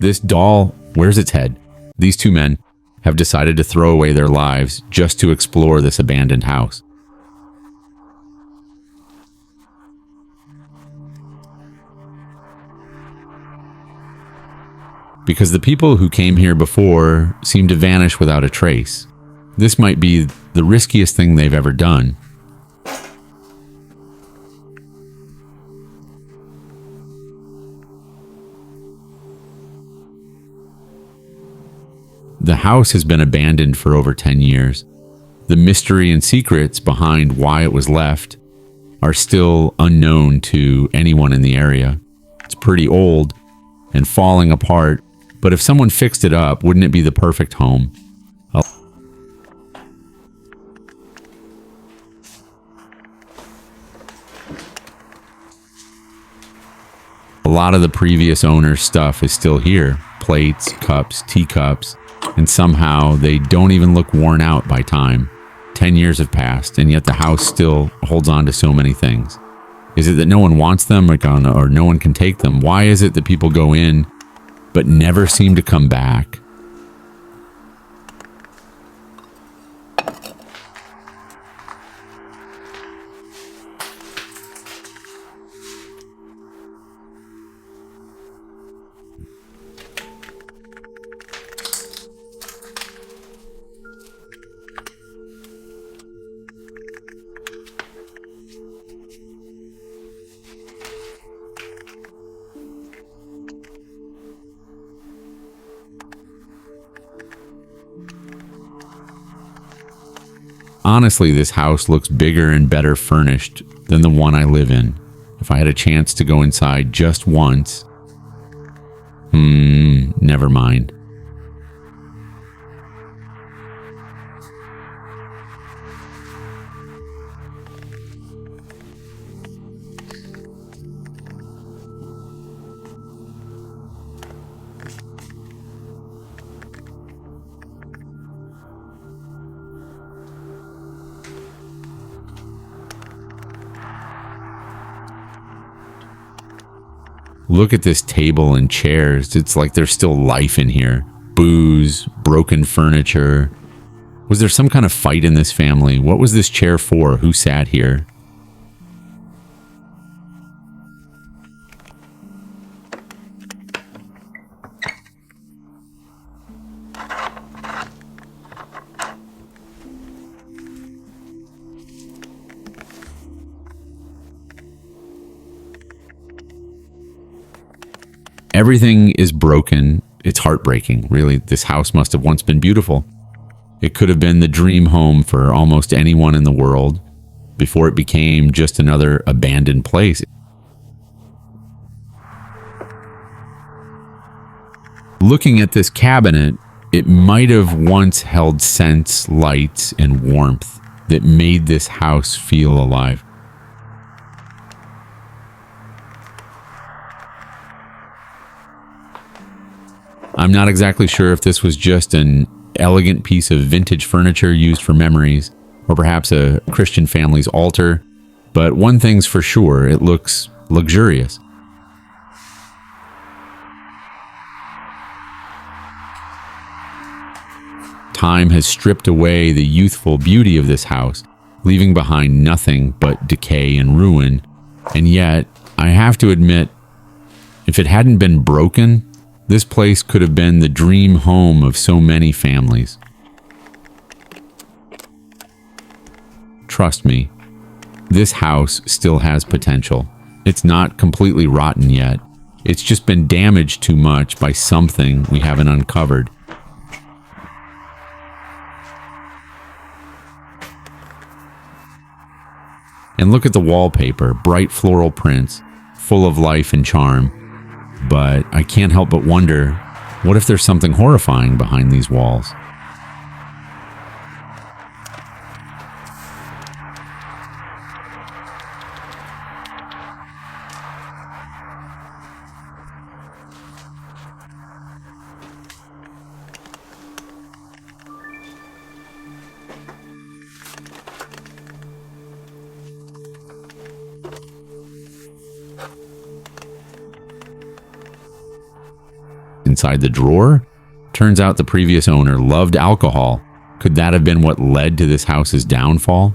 This doll, where's its head? These two men have decided to throw away their lives just to explore this abandoned house. Because the people who came here before seem to vanish without a trace. This might be the riskiest thing they've ever done. The house has been abandoned for over 10 years. The mystery and secrets behind why it was left are still unknown to anyone in the area. It's pretty old and falling apart, but if someone fixed it up, wouldn't it be the perfect home? A lot of the previous owner's stuff is still here. Plates, cups, teacups, and somehow they don't even look worn out by time. 10 years have passed, and yet the house still holds on to so many things. Is it that no one wants them or no one can take them? Why is it that people go in but never seem to come back? Honestly, this house looks bigger and better furnished than the one I live in. If I had a chance to go inside just once, never mind. Look at this table and chairs. It's like there's still life in here. Booze, broken furniture. Was there some kind of fight in this family? What was this chair for? Who sat here? Everything is broken. It's heartbreaking, really. This house must have once been beautiful. It could have been the dream home for almost anyone in the world before it became just another abandoned place. Looking at this cabinet, it might have once held scents, lights, and warmth that made this house feel alive. I'm not exactly sure if this was just an elegant piece of vintage furniture used for memories, or perhaps a Christian family's altar, but one thing's for sure, it looks luxurious. Time has stripped away the youthful beauty of this house, leaving behind nothing but decay and ruin, and yet, I have to admit, if it hadn't been broken, this place could have been the dream home of so many families. Trust me, this house still has potential. It's not completely rotten yet. It's just been damaged too much by something we haven't uncovered. And look at the wallpaper, bright floral prints, full of life and charm. But I can't help but wonder, what if there's something horrifying behind these walls? inside the drawer? Turns out the previous owner loved alcohol. Could that have been what led to this house's downfall?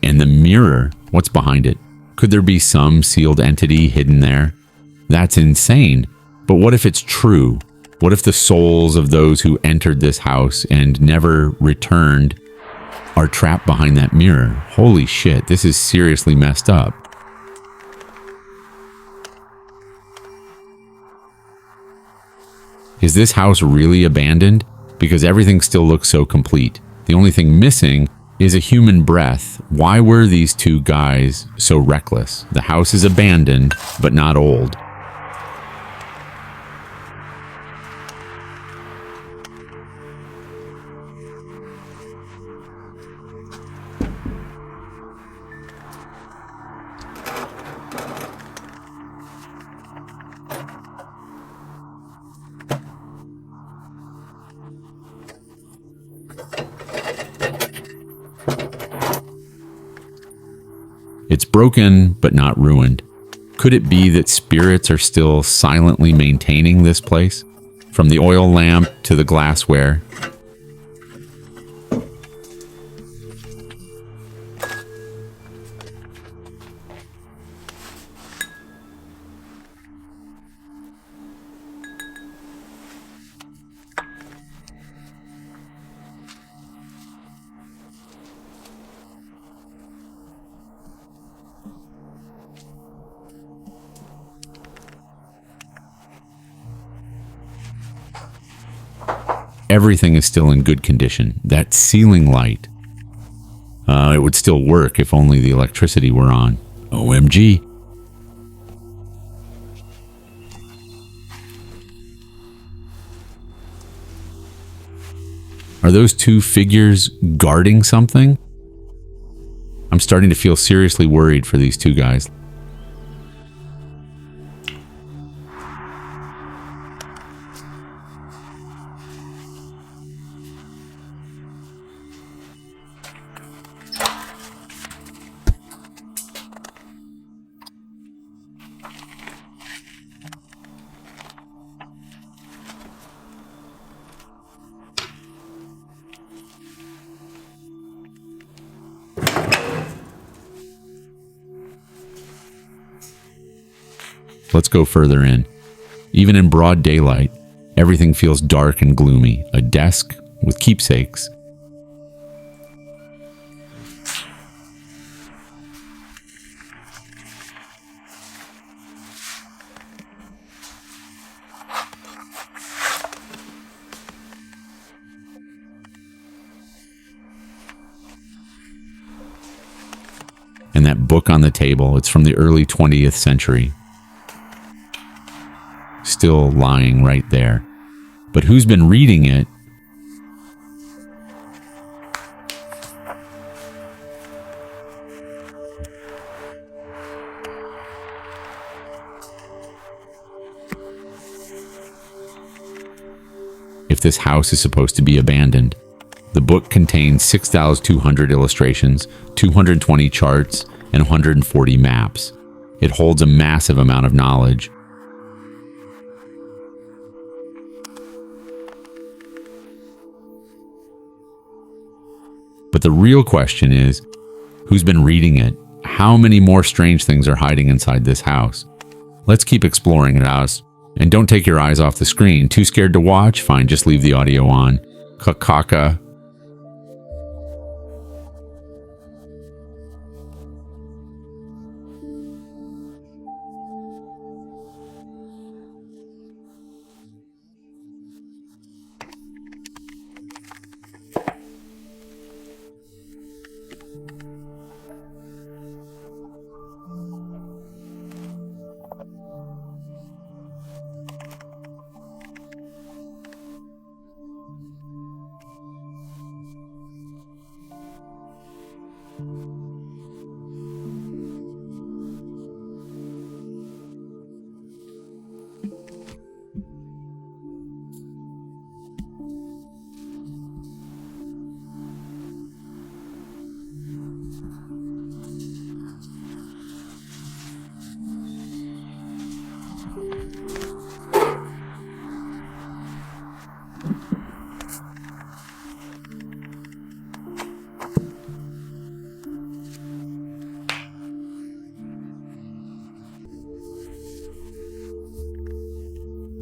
And the mirror, what's behind it? Could there be some sealed entity hidden there? That's insane. But what if it's true? What if the souls of those who entered this house and never returned are trapped behind that mirror? Holy shit, this is seriously messed up. Is this house really abandoned? Because everything still looks so complete. The only thing missing is a human breath. Why were these two guys so reckless? The house is abandoned, but not old. It's broken, but not ruined. Could it be that spirits are still silently maintaining this place? From the oil lamp to the glassware. Everything is still in good condition. That ceiling light, it would still work if only the electricity were on. OMG. Are those two figures guarding something? I'm starting to feel seriously worried for these two guys. Let's go further in. Even in broad daylight, everything feels dark and gloomy. A desk with keepsakes. And that book on the table, it's from the early 20th century. Still lying right there. But who's been reading it? If this house is supposed to be abandoned, the book contains 6,200 illustrations, 220 charts, and 140 maps. It holds a massive amount of knowledge. But the real question is, who's been reading it? How many more strange things are hiding inside this house? Let's keep exploring it out. And don't take your eyes off the screen. Too scared to watch? Fine, just leave the audio on. Kakaka.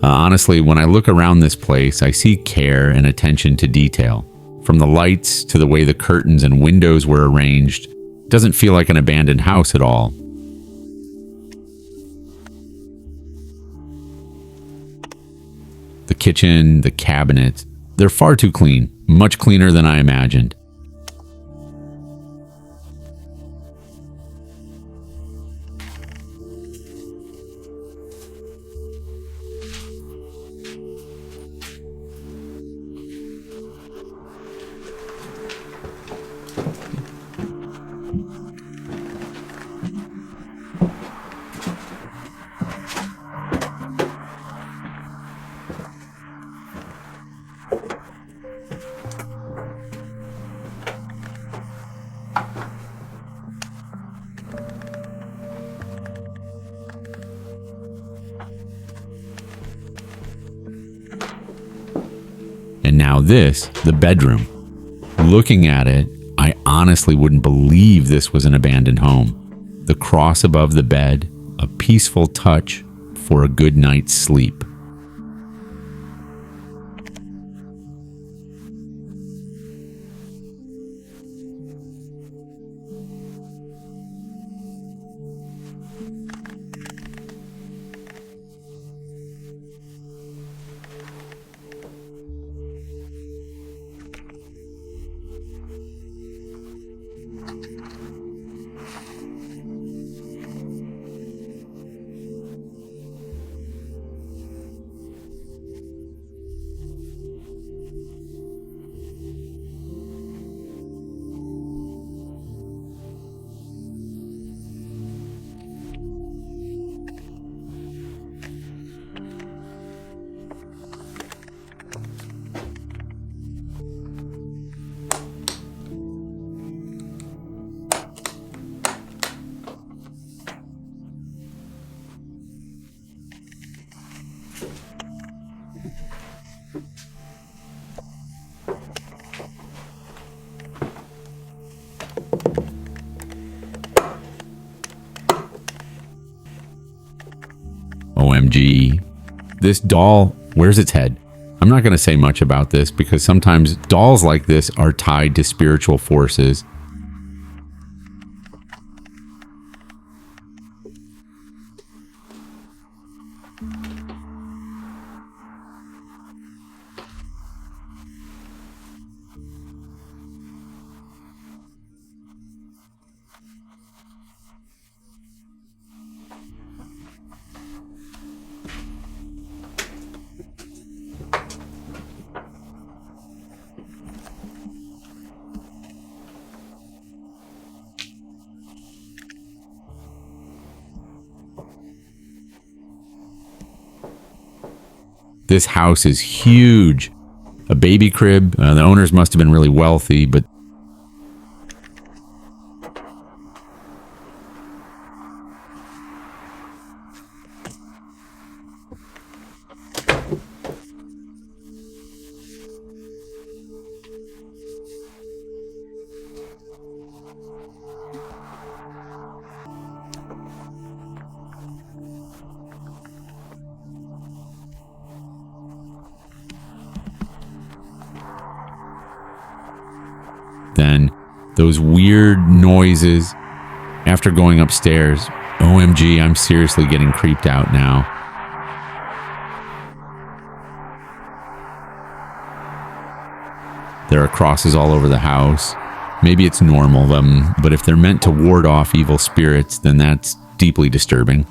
Honestly, when I look around this place, I see care and attention to detail. From the lights to the way the curtains and windows were arranged, it doesn't feel like an abandoned house at all. The kitchen, the cabinets, they're far too clean, much cleaner than I imagined. And now this, the bedroom. Looking at it, I honestly wouldn't believe this was an abandoned home. The cross above the bed, a peaceful touch for a good night's sleep. OMG. This doll, where's its head? I'm not going to say much about this because sometimes dolls like this are tied to spiritual forces. This house is huge. A baby crib. The owners must have been really wealthy, but then those weird noises after going upstairs. OMG, I'm seriously getting creeped out now. There are crosses all over the house. Maybe it's normal, but if they're meant to ward off evil spirits, then that's deeply disturbing.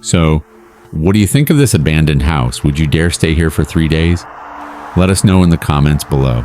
So, what do you think of this abandoned house? Would you dare stay here for 3 days? Let us know in the comments below.